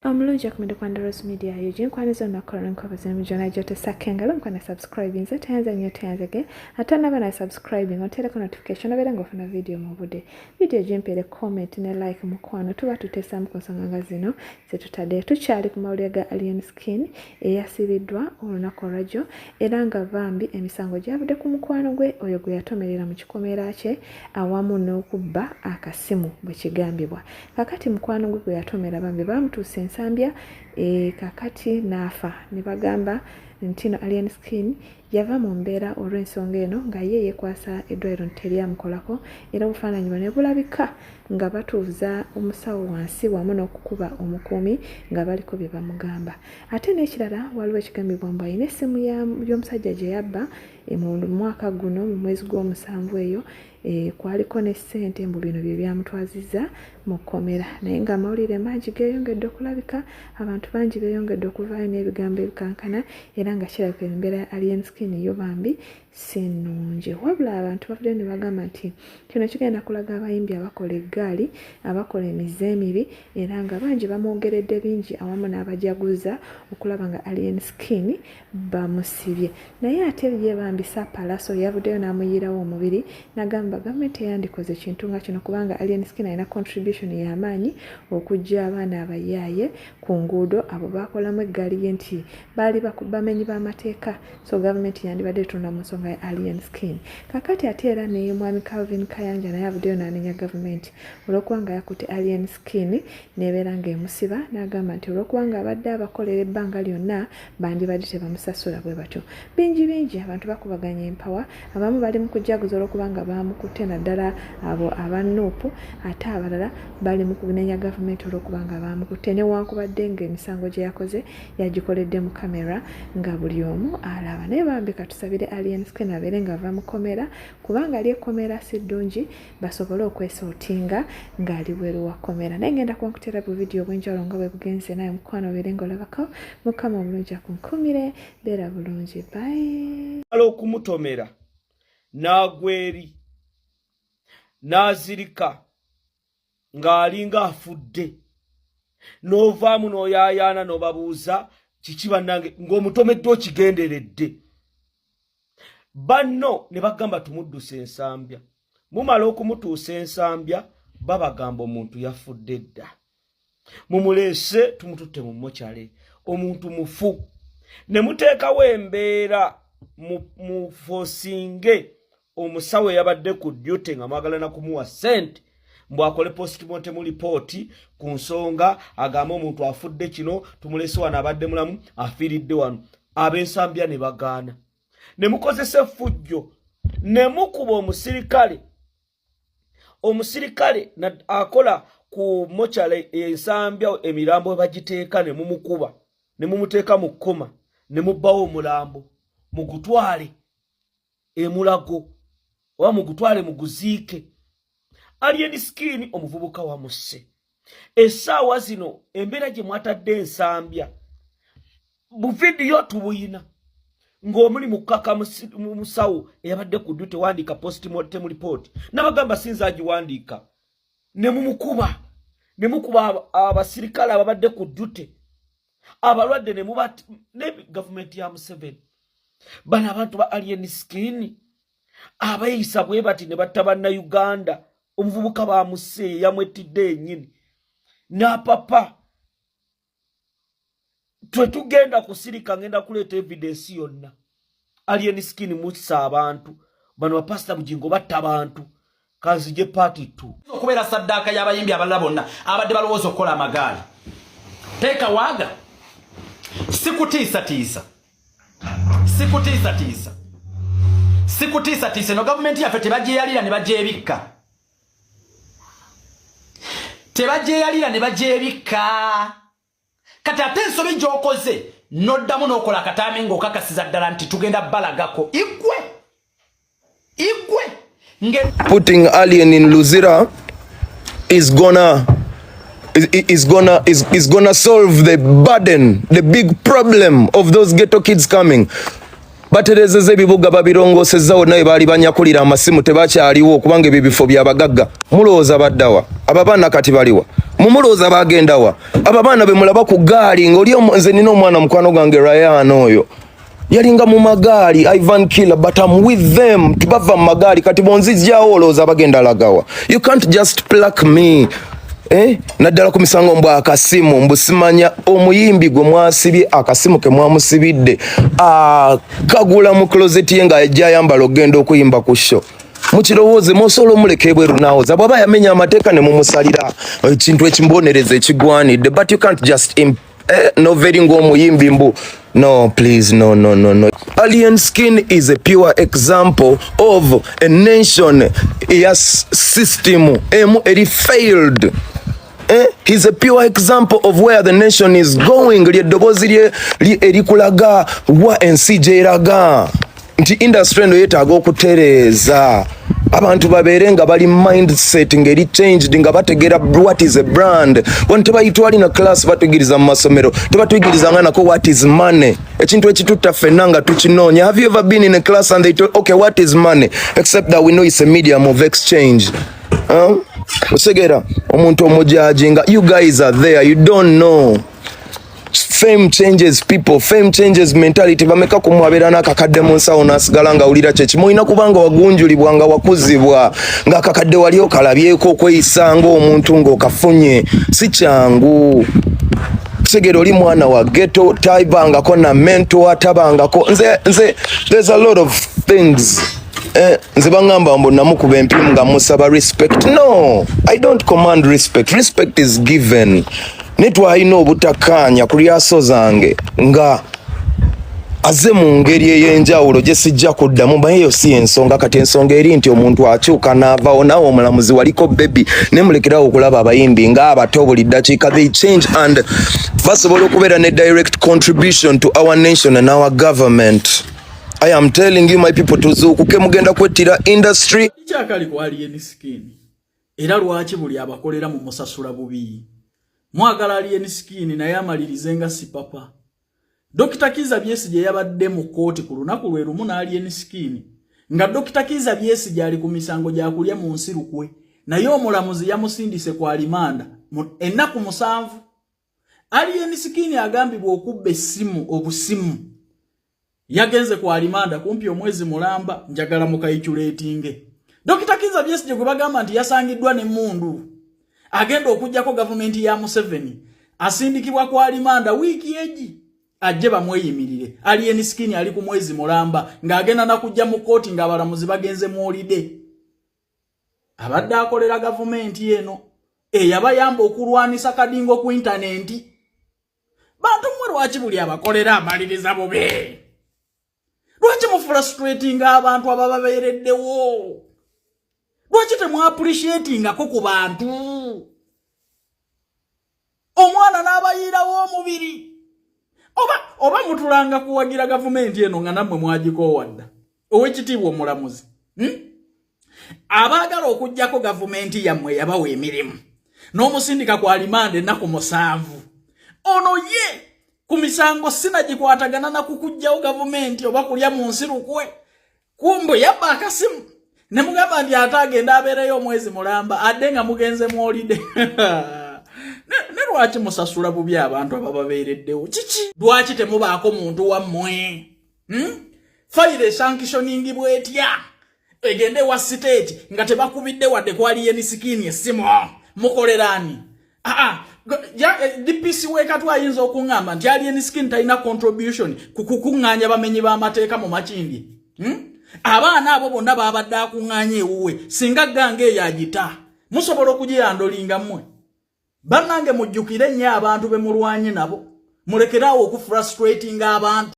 Omulungi akumide kwa Ndowooza Media Eugene kwaniza nakola nkobazi mujona jote sakengalo mkwana subscribing nze tayanza nnyo tayanzage ate naba na subscribing otereko notification obera ng'ofuna video mu budde video gimpere comment ne like mukwano tuba tuteesamu ku nsonga nga zino ze tutadde tukyali ku mawulire ga Alien Skin eyasibiddwa olunaku olwajjo era nga bambi emisango gyavudde ku mukwano gwe oyo gwe yatomerera mu kikomera kye awamu n'okubba akasimu bwe kigambibwa kakati mukwano gwe gwe yatomera bambi bamutuuse ensambya kakati nafa ne bagamba ntino Alien Skin yava mu mbeera olw'ensonga eno nga ye yekwasa eddwaliro teryamukolako era obufaananyi bwe ne bulabika nga batuuza omusawo wansi wamu n'okukuba omukuumi nga baliko bye bamugamba ate n'ekirala waliwo ekigambibwa mbu alina essimu y'omusajja gye yabba mu mwaka guno mu mwezi gw'omusanvu eyo kwaliko ne ssente mbu bino bye byamutwazizza mu kkomera naye nga amawulire mangi geeyongedde okulabika abantu bangi beeyongedde okuvaayo n'ebigambo ebikankana era nga kirabika embeera ya Alien Skin yo bambi si nnungi wabula abantu bavudde ne bagamba nti kino kigenda kulaga abayimbi abakola eggaali abakola emize emibi era nga bangi bamwogeredde bingi awamu n'abajaguza okulaba nga Alien Skin bamusibye naye ate ye bambi Saapalaso yavuddeyo n'amuyiirawo omubiri n'agamba gavumenti eyandikoze ekintu nga kino kubanga Alien Skin alina contribution y'amaanyi okujja abaana abayaaye ku nguudo abo bakolamu eggaali ye nti baali bamenyi b'amateeka so gavumenti yandibadde etunda mu nsonga ya Alien Skin kakati ate era ne mwami Calvin Kayanja naye avuddeyo n'anenya gavumenti olw'okuba nga yakutte Alien Skin n'ebeera ng'emusiba n'agamba nti olw'okuba nga abadde abakolera ebbanga lyonna bandibadde tebamusasula bwe batyo bingi abantu bakubaganya empawa abamu bali mu kujaguza olw'okuba nga bamukutte naddala abo abanuupu ate abalala bali mu kunenya gavumenti olw'okuba nga bamukutte newankubadde ng'emisango gye yakoze yagikoledde mu kamera nga buli omu alaba naye bambi katusabire Alien Skin abeere nga ava mu kkomera kubanga ali ekkomera si ddungi basobole okwesootinga ng'ali bweru wa kkomera naye ngenda kuba nkutera bu vidiyo bw'enjawulo nga bwe bugenze naye mukwano obeere ng'olabako mukama omulungi akunkumire beera bulungi bye okumutomera n'agweri n'azirika ng'alinga afudde n'ovaamu n'oyaayaana n'obabuuza kiki bannange ng'omutomeddwa okigenderedde banno ne bagamba tumudduse ensambya mumala okumutuusa ensambya babagamba omuntu yafudde dda mumuleese tumututte mu mokyale omuntu mufu ne muteekawo embeera mufosinge omusawo yabadde ku dyute nga mwagala na kumuwa ssente mbu akole postmortem report ku nsonga agamba omuntu afudde kino tumulese wano abadde mulamu afiiridde wano ab'ensambya ne bagaana ne mukozesa effujjo ne mukuba omusirikale akola ku mokyale ensambya emirambo we bagiteeka ne mumukuba ne mumuteeka mu kkoma ne mubbawo omulambo mugutwale emulago oba mugutwale muguziike Alien Skin omuvubuka wamusse essaawa zino embeera gye mwatadde ensambya bu vidiyo tubuyina ng'omuli mukaka musawo eyabadde ku ddute wandiika postmortem report n'abagamba sinza agiwandiika ne mumukuba ne mukuba abasirikale ababadde ku ddute abalwadde ne mubati ne gavumenti ya Museveni bano abantu ba Alien Skin abayisa bwe bati ne batta bannayuganda omuvubuka bamusse yamwetidde ennyini n'apapa twetugenda kusirika ngenda kuleeta evidence yonna Alien Skin mussa abantu bano bapasita Mujingo batta abantu kanzije party 2 okubeera saddaaka y'abayimbi abalala bonna abadde balowooza okukola amagaali teeka waaga sikutiisa no gavumenti yaffe tebagyeyalira ne bagyebikka kati ate ensobi gy'okoze n'oddamu n'okola akataami ng'okakasiza ddala nti tugenda balagako igwe putting Alien in Luzira is gonna solve the burden, the big problem of those ghetto kids coming. baterezeze ebibuga babirongosezzawo naye baali banyakulira amasimu tebakyaliwo kubanga ebibifo byabagagga. Mulowooza baddawa? Abo baana kati baliwa? Mumulowooza bagendawa? Abo baana be mulaba ku gaali ng'oli nze nina omwana mukwano gwange Ryan oyo yalinga mu magaali Ivan Killer, but I'm with them. Tubava mu magaali kati bonzijjawo olowooza bagenda lagawa? You can't just pluck me. Naddala ku misango mbwa akasimu mbusimanya omuyimbi gwe mwasibye akasimu ke mwamusibidde kagula mu closet ye nga ajja ayambala ogenda okuyimba ku show. Mukirowooze musobola omuleka ebweru nawoza bw'aba yamenya amateeka ne mumusalira ekintu ekimbonereza ekigwanidde, but you can't just noveri ng'omuyimbi mbu. No, please, no. Alien Skin is a pure example of a nation, yes, system, it failed. He's a pure example of where the nation is going. Lyedobozi erikulaga wa NCJ eraga. Nti industry eno yetaaga okutereeza. Abantu babeere nga bali mindset ngeri changed nga bategeera what is a brand. Wano tebayitwali na class batugiriza mu masomero. Tebatuyigiriza nga nako what is money. Ekintu ekitutta ffenna nga tukinoonya. Have you ever been in a class and they told, okay, what is money? Except that we know it's a medium of exchange. Osegera omuntu omujajinga. You guys are there, you don't know. Fame changes people, fame changes mentality. Bameka kumwabera n'akakadde mu nsawo n'asigala nga awulira kye kimu. Olina kubanga wagunjulibwa nga wakuzibwa ng'akakadde wali okalabyeko okweyisa ng'omuntu ng'okafunye si kyangu. Segera oli mwana wa ghetto taibangako na mentor tabangako nze there's a lot of things nze bangamba mbo namukuba empimu nga musaba respect. No, I don't command respect. Respect is given. Netwalina obutakkaanya ku lyaso zange nga aze mu ngeri ey'enjawulo gye sijja kuddamu mba eyo si ensonga. Kati ensonga eri nti omuntu akyuka n'avaawo naawe omulamuzi waliko baby ne mulekerawo okulaba abayimbi ng'abato buli ddakiika. They change and basobola okubeera ne direct contribution to our nation and our government. I am telling you my people, tuzuukuke mugenda kwettira industry. Kyakali ku Alien Skin era lwaki buli abakolera mu musasula bubi. Mwagala Alien Skin naye amalirize nga si papa. Dr. Kizza Besigye yabadde mu kooti ku lunaku lwe lumu na Alien Skin nga Dr. Kizza Besigye ali ku misango gya kulya mu nsirukwe naye omulamuzi yamusindise ku alimanda ennaku 7. Alien Skin agambibwa okubba essimu obusimu yagenze ku alimanda kumpi omwezi mulamba njagala mukayiculatinge. Dr. Kizza Besigye gwe bagamba nti yasangiddwa ne mundu agenda okujjako gavumenti ya Museveni asindikibwa ku alimanda wiiki egi ajje bamweyimirire. Alien Skin ali ku mwezi mulamba ng'agenda na kujja mu kooti ng'abalamuzi bagenze mu holiday. Abadde akolera gavumenti eno yabayamba okulwanisa kadingo ku intaneti. Bantu mmwe lwaki buli abakolera amaliriza bube? Lwaki mu frustrating abantu abababeereddewo? Lwaki temu appreciating ako ku bantu? Omwana n'abayirawo omubiri. Oba mutulanga kuwagira gavumenti eno nga nammwe mwagikoowadda. Owekitiibwa omulamuzi. Abaagala okujjako gavumenti yammwe yabawa emirimu. N'omusindika ku alimanda ennaku 7. Ono ye ku misango sinagikwatagana na kukujjawo gavumenti oba kulya mu nsirukwe. Kumbe yabba akasimu. Ne mugamba nti ate agenda abeereyo omwezi mulamba adde nga mugenze mu holiday. Ne lwaki musasula bubi abantu abababeereddewo? Kiki? Lwaki temubaako muntu wammwe? Fayire sanctioning bwetya egende wa state nga tebakubidde wadde ku Alien Skin essimu. Mukolerani? DPC wekatu ayinza okuŋŋamba nti Alien Skin talina contribution kukuŋŋaanya bamenyi b'amateeka mu Makindye. Abaana abo bonna babadde akuŋŋaanya ewuwe singa gange eyo agita musobola okugiyandolinga mmwe. Bannange mujjukire nnyo abantu be mulwanye nabo. Mulekeraawo okufrustrating abantu.